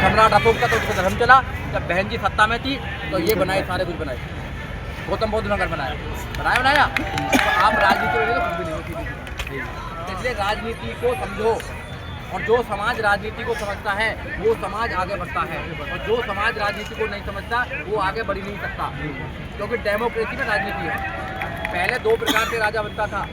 सम्राट अशोक का तो उसका धर्म चला, जब बहन जी सत्ता में थी तो ये बनाए, सारे कुछ बनाए, गौतम बुद्ध नगर बनाया। तो आप राजनीति में तो कुछ भी नहीं होती। इसलिए राजनीति को समझो, और जो समाज राजनीति को समझता है वो समाज आगे बढ़ता है, और जो समाज राजनीति को नहीं समझता वो आगे बढ़ ही नहीं सकता, क्योंकि डेमोक्रेसी में राजनीति है। पहले दो प्रकार से राजा बनता था,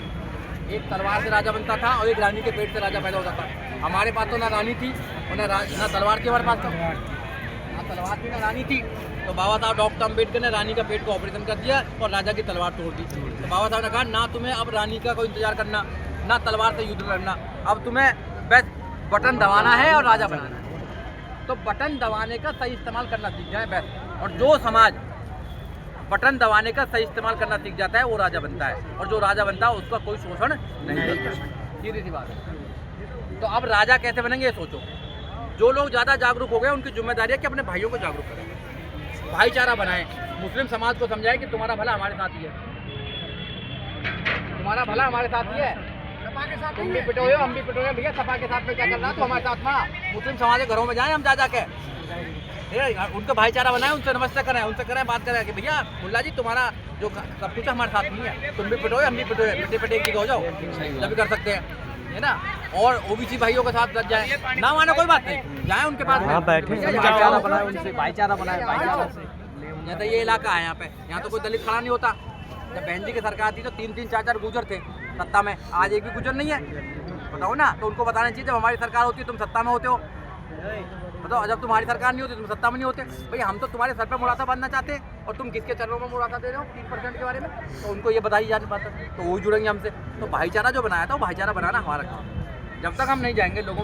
एक तलवार से राजा बनता था और एक रानी के पेट से राजा पैदा होता था। हमारे पास तो ना रानी थी और ना तलवार थी, हमारे पास तो ना तलवार थी ना रानी थी। तो बाबा साहब डॉक्टर अम्बेडकर ने रानी का पेट को ऑपरेशन कर दिया और राजा की तलवार तोड़ दी। तो बाबा साहब ने कहा ना तुम्हें अब रानी का कोई इंतजार करना, ना तलवार से युद्ध लड़ना, अब तुम्हें बस बटन दबाना है और राजा बनाना है। तो बटन दबाने का सही इस्तेमाल करना सीख जाए बस, और जो समाज बटन दबाने का सही इस्तेमाल करना सीख जाता है वो राजा बनता है, और जो राजा बनता है उसका कोई शोषण नहीं करता। सीधी सी बात है। तो अब राजा कैसे बनेंगे ये सोचो। जो लोग ज़्यादा जागरूक हो गए उनकी जिम्मेदारी है कि अपने भाइयों को जागरूक करें, भाईचारा बनाएं, मुस्लिम समाज को समझाएं कि तुम्हारा भला हमारे साथ ही है, तुम्हारा भला हमारे साथ ही है। तुम भी पिटोए हम भी पिटोए, भैया सपा के साथ में क्या कर रहा है तो हमारे साथ में। मुस्लिम समाज के घरों में जाएं हम जा के, उनका भाईचारा बनाएं, उनसे नमस्ते करें, उनसे करें बात करें कि भैया मुल्ला जी तुम्हारा जो सब कुछ हमारे साथ नहीं है, तुम भी पिटोए हम भी पिटोए, पिटे एक जगह हो जाओ, जब भी कर सकते हैं, है ना। और ओबीसी भाइयों के साथ लग जाए, ना माने कोई बात नहीं, जाए उनके पास भाईचारा बनाए, उनसे भाईचारा बनाए, भाईचारा से। जैसे ये इलाका है यहाँ तो कोई दलित खड़ा नहीं होता। जब बहन जी की सरकार थी तो 3-3 4-4 गुजर थे सत्ता में, आज एक भी गुजर नहीं है। बताओ ना, तो उनको बताना चाहिए जब हमारी सरकार होती है तुम सत्ता में होते हो, बताओ जब तुम्हारी सरकार नहीं होती तुम सत्ता में नहीं होते। भाई हम तो तुम्हारे सर पर मुरादा बांधना चाहते हैं और तुम किसके चरणों में मुरादा दे रहे हो 3% के बारे में, तो उनको ये बताई जा नहीं पाता, तो वो जुड़ेंगे हमसे। तो भाईचारा जो बनाया था वो भाईचारा बनाना हमारा काम, जब तक हम नहीं जाएंगे लोगों